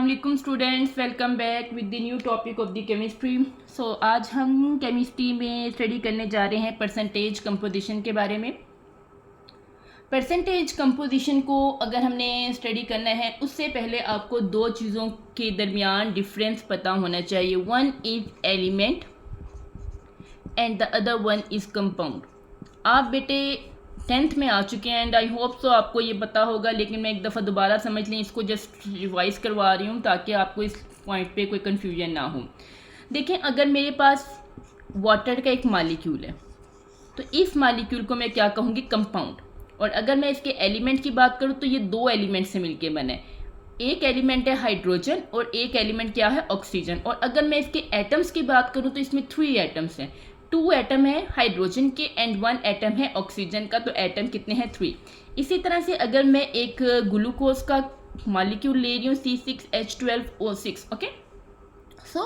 अस्सलाम वालेकुम students, welcome back with the new topic of the chemistry. So आज हम केमिस्ट्री में स्टडी करने जा रहे हैं परसेंटेज कंपोजिशन के बारे में। परसेंटेज कंपोजिशन को अगर हमने स्टडी करना है उससे पहले आपको दो चीज़ों के दरमियान डिफरेंस पता होना चाहिए। One is element and the other one is compound. आप बेटे 10th में आ चुके हैं एंड आई होप सो आपको ये पता होगा, लेकिन मैं एक दफ़ा दोबारा समझ लें, इसको जस्ट रिवाइज करवा रही हूँ ताकि आपको इस पॉइंट पे कोई कन्फ्यूजन ना हो। देखें, अगर मेरे पास वाटर का एक मालिक्यूल है तो इस मालिक्यूल को मैं क्या कहूँगी, कंपाउंड। और अगर मैं इसके एलिमेंट की बात करूँ तो ये दो एलिमेंट से मिलके बने। एक एलिमेंट है हाइड्रोजन और एक एलिमेंट क्या है, ऑक्सीजन। और अगर मैं इसके एटम्स की बात करूँ तो इसमें 3 एटम्स हैं। 2 एटम है हाइड्रोजन के एंड 1 एटम है ऑक्सीजन का, तो एटम कितने हैं, 3। इसी तरह से अगर मैं एक ग्लूकोज का मॉलिक्यूल ले रही हूँ C6H12O6, ओके। सो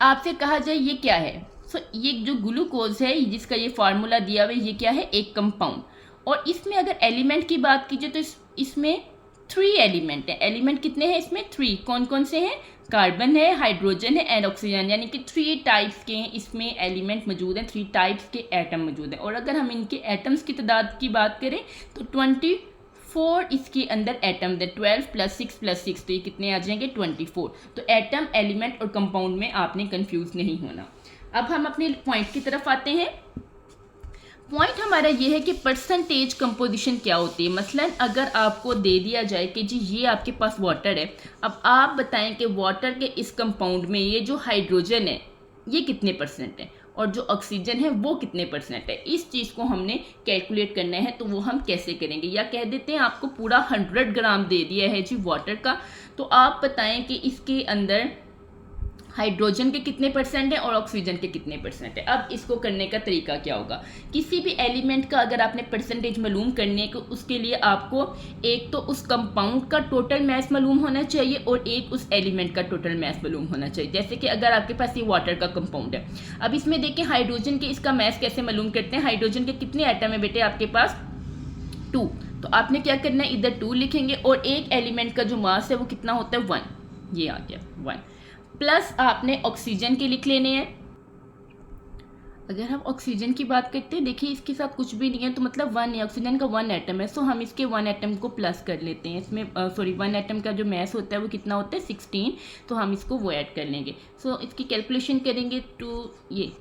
आपसे कहा जाए ये क्या है, सो ये जो ग्लूकोज है जिसका ये फार्मूला दिया हुआ है, ये क्या है, एक कंपाउंड। और इसमें अगर एलिमेंट की बात कीजिए तो इसमें 3 एलिमेंट हैं। एलिमेंट कितने हैं इसमें, 3। कौन कौन से हैं, कार्बन है, हाइड्रोजन है एंड ऑक्सीजन, यानी कि 3 टाइप्स के इसमें एलिमेंट मौजूद हैं, 3 टाइप्स के एटम मौजूद हैं। और अगर हम इनके एटम्स की तादाद की बात करें तो 24 इसके अंदर एटम है। 12 + 6 + 6 तो ये कितने आ जाएंगे, 24। तो एटम, एलिमेंट और कंपाउंड में आपने कंफ्यूज नहीं होना। अब हम अपने पॉइंट की तरफ आते हैं। पॉइंट हमारा ये है कि परसेंटेज कंपोजिशन क्या होती है। मसलन अगर आपको दे दिया जाए कि जी ये आपके पास वाटर है, अब आप बताएं कि वाटर के इस कंपाउंड में ये जो हाइड्रोजन है ये कितने परसेंट है और जो ऑक्सीजन है वो कितने परसेंट है। इस चीज़ को हमने कैलकुलेट करना है, तो वो हम कैसे करेंगे। या कह देते हैं आपको पूरा 100 ग्राम दे दिया है जी वाटर का, तो आप बताएं कि इसके अंदर हाइड्रोजन के कितने परसेंट है और ऑक्सीजन के कितने परसेंट है। अब इसको करने का तरीका क्या होगा, किसी भी एलिमेंट का अगर आपने परसेंटेज मालूम करने है, तो उसके लिए आपको एक तो उस कंपाउंड का टोटल मास मालूम होना चाहिए और एक उस एलिमेंट का टोटल मास मालूम होना चाहिए। जैसे कि अगर आपके पास ये वाटर का कंपाउंड है, अब इसमें देखिए हाइड्रोजन के इसका मास कैसे मालूम करते हैं। हाइड्रोजन के कितने एटम है बेटे आपके पास, 2। तो आपने क्या करना है, इधर 2 लिखेंगे और एक एलिमेंट का जो मास है वो कितना होता है, 1। ये आ गया 1 प्लस आपने ऑक्सीजन के लिख लेने हैं। अगर हम ऑक्सीजन की बात करते हैं, देखिए इसके साथ कुछ भी नहीं है तो मतलब 1 है, ऑक्सीजन का 1 एटम है, सो हम इसके 1 एटम को प्लस कर लेते हैं। इसमें 1 एटम का जो मास होता है वो कितना होता है, 16, तो हम इसको वो ऐड कर लेंगे। सो इसकी कैलकुलेशन करेंगे टू ये,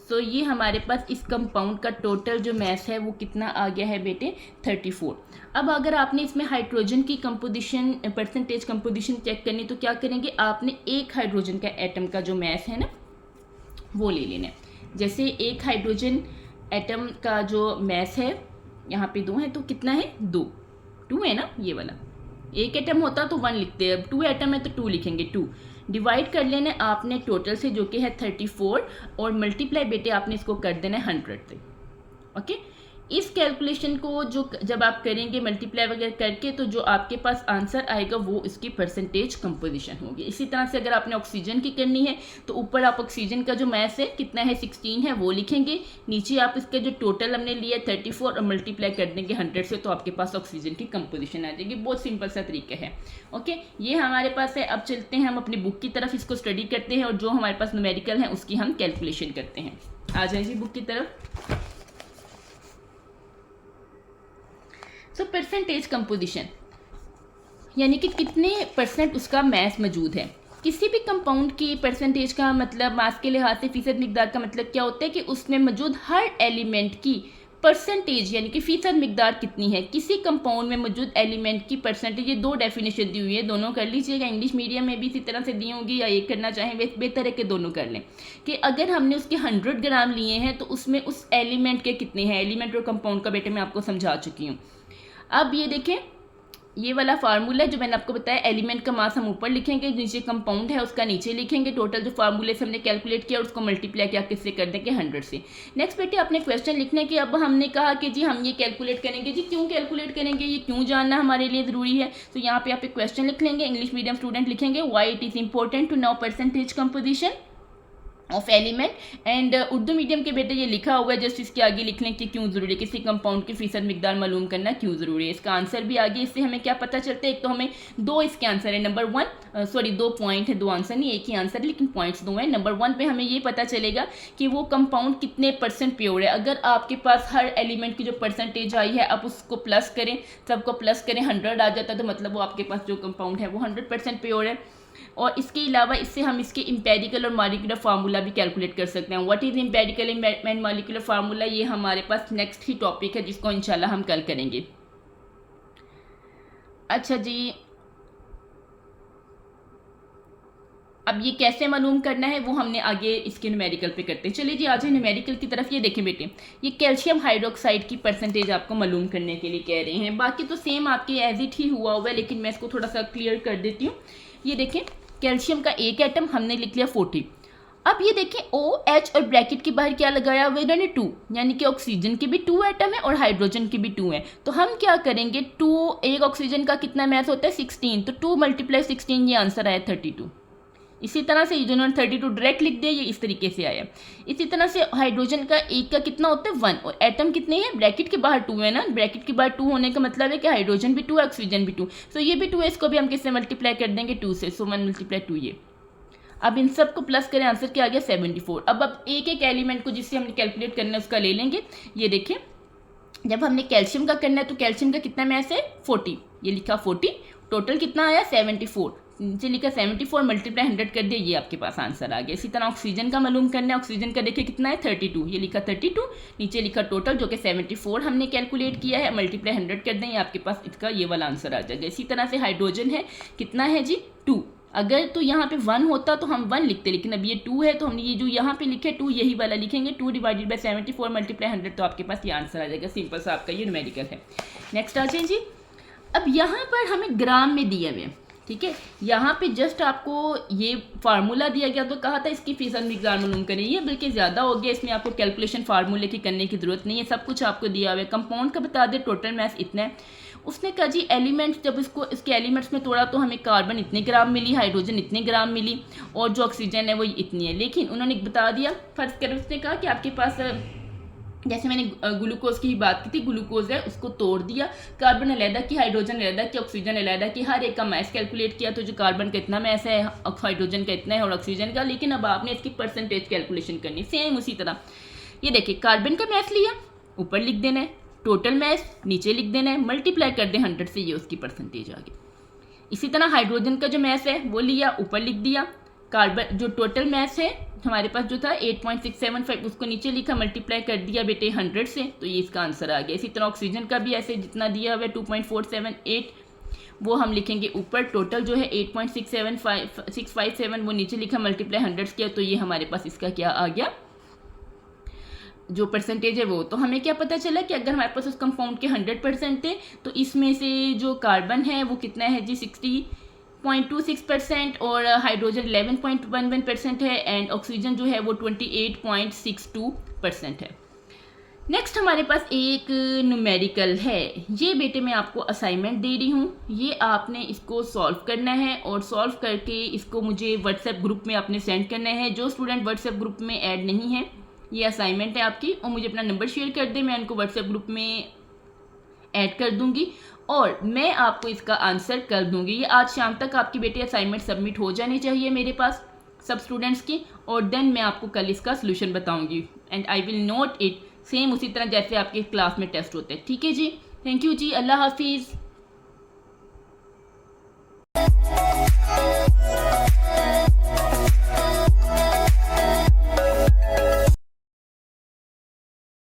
सो ये हमारे पास इस कंपाउंड का टोटल जो मास है वो कितना आ गया है बेटे, 34। अब अगर आपने इसमें हाइड्रोजन की कंपोजिशन, परसेंटेज कंपोजिशन चेक करनी तो क्या करेंगे, आपने एक हाइड्रोजन का एटम का जो मास है ना वो ले लेना है। जैसे एक हाइड्रोजन एटम का जो मास है, यहाँ पे 2 है तो कितना है, 2 है ना, ये वाला। एक एटम होता तो 1 लिखते हैं, अब 2 एटम है तो 2 लिखेंगे। 2 डिवाइड कर लेना आपने टोटल से जो कि है 34 और मल्टीप्लाई बेटे आपने इसको कर देना है 100 से, ओके। इस कैलकुलेशन को जो जब आप करेंगे मल्टीप्लाई वगैरह करके, तो जो आपके पास आंसर आएगा वो इसकी परसेंटेज कंपोजिशन होगी। इसी तरह से अगर आपने ऑक्सीजन की करनी है तो ऊपर आप ऑक्सीजन का जो मास है कितना है, 16 है, वो लिखेंगे। नीचे आप इसका जो टोटल हमने लिया 34 और मल्टीप्लाई कर देंगे 100 से, तो आपके पास ऑक्सीजन की कंपोजिशन आ जाएगी। बहुत सिंपल सा तरीका है, ओके। ये हमारे पास है। अब चलते हैं हम अपनी बुक की तरफ, इसको स्टडी करते हैं और जो हमारे पास न्यूमेरिकल है उसकी हम कैलकुलेशन करते हैं। आ जाए जी बुक की तरफ। सो परसेंटेज कंपोजिशन यानी कि कितने परसेंट उसका मास मौजूद है। किसी भी कंपाउंड की परसेंटेज का मतलब मास के लिहाज से फीसद मिकदार का मतलब क्या होता है कि उसमें मौजूद हर एलिमेंट की परसेंटेज यानी कि फीसद मिकदार कितनी है। किसी कंपाउंड में मौजूद एलिमेंट की परसेंटेज, ये 2 डेफिनेशन दी हुई है, दोनों कर लीजिएगा। इंग्लिश मीडियम में भी इसी तरह से दी होंगी, या एक करना चाहें बेहतर है कि दोनों कर लें। कि अगर हमने उसके 100 ग्राम लिए हैं तो उसमें उस एलिमेंट के कितने हैं। एलिमेंट और कंपाउंड का बेटे मैं आपको समझा चुकी हूँ। अब ये देखें, ये वाला फार्मूला है जो मैंने आपको बताया, एलिमेंट का मास हम ऊपर लिखेंगे, नीचे कंपाउंड है उसका नीचे लिखेंगे। टोटल जो फार्मूले से हमने कैलकुलेट किया उसको मल्टीप्लाई किया किससे कर देंगे, 100 से। नेक्स्ट बेटे अपने क्वेश्चन लिखने के, अब हमने कहा कि जी हम ये कैलकुलेट करेंगे। जी क्यों कैलकुलेट करेंगे, ये क्यों जानना हमारे लिए ज़रूरी है। तो यहाँ पे आप एक क्वेश्चन लिख लेंगे, इंग्लिश मीडियम स्टूडेंट लिखेंगे, why it is important to know percentage composition. Of element. And Urdu medium के बेटे ये लिखा हुआ है, जस्ट इसके आगे लिख लें कि क्यों ज़रूरी है, किसी कंपाउंड की फीसद मिकदार मालूम करना क्यों ज़रूरी है। इसका आंसर भी आगे, इससे हमें क्या पता चलता है, एक तो हमें दो इसके आंसर है, नंबर 1 सॉरी 2 पॉइंट है, 2 आंसर नहीं, एक ही आंसर है लेकिन पॉइंट्स 2 हैं। नंबर 1 पे हमें ये पता चलेगा कि वो कंपाउंड कितने % प्योर है। अगर आपके पास हर एलिमेंट की जो परसेंटेज आई है आप उसको प्लस करें, सबको प्लस करें, 100 आ जाता है, तो मतलब वो आपके पास जो कंपाउंड है वो 100% प्योर है। और इसके अलावा इससे हम इसके एम्पिरिकल और मॉलिक्यूलर फार्मूला भी कैलकुलेट कर सकते हैं। What is empirical and molecular formula, ये हमारे पास नेक्स्ट ही टॉपिक है जिसको इंशाल्लाह हम कल करेंगे। अच्छा जी, अब ये कैसे मालूम करना है वो हमने आगे इसके न्यूमेरिकल पे करते हैं। चलिए जी आ जाए न्यूमेरिकल की तरफ। ये देखें बेटे, ये कैल्शियम हाइड्रोक्साइड की परसेंटेज आपको मालूम करने के लिए कह रहे हैं। बाकी तो सेम आपके एज इट ही हुआ हुआ है, लेकिन मैं इसको थोड़ा सा क्लियर कर देती हूँ। ये देखें, कैल्शियम का एक एटम हमने लिख लिया 40। अब ये देखें OH और ब्रैकेट के बाहर क्या लगाया हुआ है इन्होंने 2, यानी कि ऑक्सीजन के भी 2 एटम है और हाइड्रोजन के भी 2 हैं। तो हम क्या करेंगे, 2 एक ऑक्सीजन का कितना मास होता है 16, तो 2 × 16, ये आंसर आया 32। इसी तरह से जिन्होंने 32 डायरेक्ट लिख दिया, ये इस तरीके से आया। इसी तरह से हाइड्रोजन का एक का कितना होता है 1, और एटम कितने हैं, ब्रैकेट के बाहर 2 है ना, ब्रैकेट के बाहर 2 होने का मतलब है कि हाइड्रोजन भी 2 है, ऑक्सीजन भी 2, तो ये भी 2 है, इसको भी हम किससे मल्टीप्लाई कर देंगे 2 से, सो 1 × 2 ये। अब इन सब को प्लस करें, आंसर क्या आ गया 74। अब एक एक एलिमेंट को जिससे हमने कैलकुलेट करना है उसका ले लेंगे। ये देखिए, जब हमने कैल्शियम का करना है तो कैल्शियम का कितना मास है 40, ये लिखा 40, टोटल कितना आया 74, नीचे लिखा 74 मल्टीप्लाई 100 कर दिया, ये आपके पास आंसर आ गया। इसी तरह ऑक्सीजन का मालूम करना है, ऑक्सीजन का देखिए कितना है 32, ये लिखा 32, नीचे लिखा टोटल जो कि 74 हमने कैलकुलेट किया है, मल्टीप्लाई 100 कर दें, ये आपके पास इसका ये वाला आंसर आ जाएगा। इसी तरह से हाइड्रोजन है, कितना है जी 2, अगर तो यहाँ पे 1 होता तो हम 1 लिखते, लेकिन अब ये 2 है तो हमने ये जो यहाँ पे लिखे 2 यही वाला लिखेंगे, 2 / 74 मल्टीप्लाई 100, तो आपके पास ये आंसर आ जाएगा। सिंपल सा आपका ये न्यूमेरिकल है। नेक्स्ट आ जाए जी, अब यहाँ पर हमें ग्राम में दिए हुए, ठीक है, यहाँ पे जस्ट आपको ये फार्मूला दिया गया तो कहा था इसकी फीसद मिकदार मालूम करें, ये बल्कि ज़्यादा हो गया, इसमें आपको कैलकुलेशन फार्मूले की करने की ज़रूरत नहीं है, सब कुछ आपको दिया हुआ है। कंपाउंड का बता दे टोटल मास इतना है, उसने कहा जी एलिमेंट्स, जब इसके एलिमेंट्स में तोड़ा तो हमें कार्बन इतने ग्राम मिली, हाइड्रोजन इतने ग्राम मिली, और जो ऑक्सीजन है वो इतनी है। लेकिन उन्होंने बता दिया, फर्ज करें उसने कहा कि आपके पास, जैसे मैंने ग्लूकोज की बात की थी, ग्लूकोज है उसको तोड़ दिया, कार्बन अलहदा की, हाइड्रोजन अलहदा की, ऑक्सीजन अलहदा की, हर एक का मैस कैलकुलेट किया, तो जो कार्बन का इतना मैस है, हाइड्रोजन का इतना है और ऑक्सीजन का। लेकिन अब आपने इसकी परसेंटेज कैलकुलेशन करनी, सेम उसी तरह। ये देखिए, कार्बन का मैस लिया, ऊपर लिख देना है, टोटल मैस नीचे लिख देना है, मल्टीप्लाई कर दे 100 से, ये उसकी परसेंटेज आ गई। इसी तरह हाइड्रोजन का जो मैस है वो लिया, ऊपर लिख दिया, कार्बन जो टोटल मैस है हमारे पास जो था 8.675, उसको नीचे लिखा, मल्टीप्लाई कर दिया बेटे 100 से, तो ये इसका आंसर आ गया। इसी तरह ऑक्सीजन का भी ऐसे जितना दिया हुआ है 2.478, वो हम लिखेंगे ऊपर, टोटल जो है 8.657 वो नीचे लिखा, मल्टीप्लाई 100 किया, तो ये हमारे पास इसका क्या आ गया, जो परसेंटेज है वो। तो हमें क्या पता चला कि अगर हमारे पास उस कंपाउंड के 100% थे तो इसमें से जो कार्बन है वो कितना है जी 60.26% और हाइड्रोजन 11.11% है, एंड ऑक्सीजन जो है वो 28.62% है। नेक्स्ट हमारे पास एक न्यूमेरिकल है, ये बेटे मैं आपको असाइनमेंट दे रही हूँ, ये आपने इसको सॉल्व करना है और सॉल्व करके इसको मुझे व्हाट्सएप ग्रुप में आपने सेंड करना है। जो स्टूडेंट व्हाट्सएप ग्रुप में ऐड नहीं है, ये असाइनमेंट है आपकी, और मुझे अपना नंबर शेयर कर दे, मैं उनको व्हाट्सएप ग्रुप में ऐड कर दूंगी और मैं आपको इसका आंसर कर दूंगी। ये आज शाम तक आपकी बेटी असाइनमेंट सबमिट हो जानी चाहिए मेरे पास सब स्टूडेंट्स की, और देन मैं आपको कल इसका सोल्यूशन बताऊंगी, and I will note it same उसी तरह जैसे आपके क्लास में टेस्ट होते हैं। ठीक है जी, थैंक यू जी, अल्लाह हाफिज़।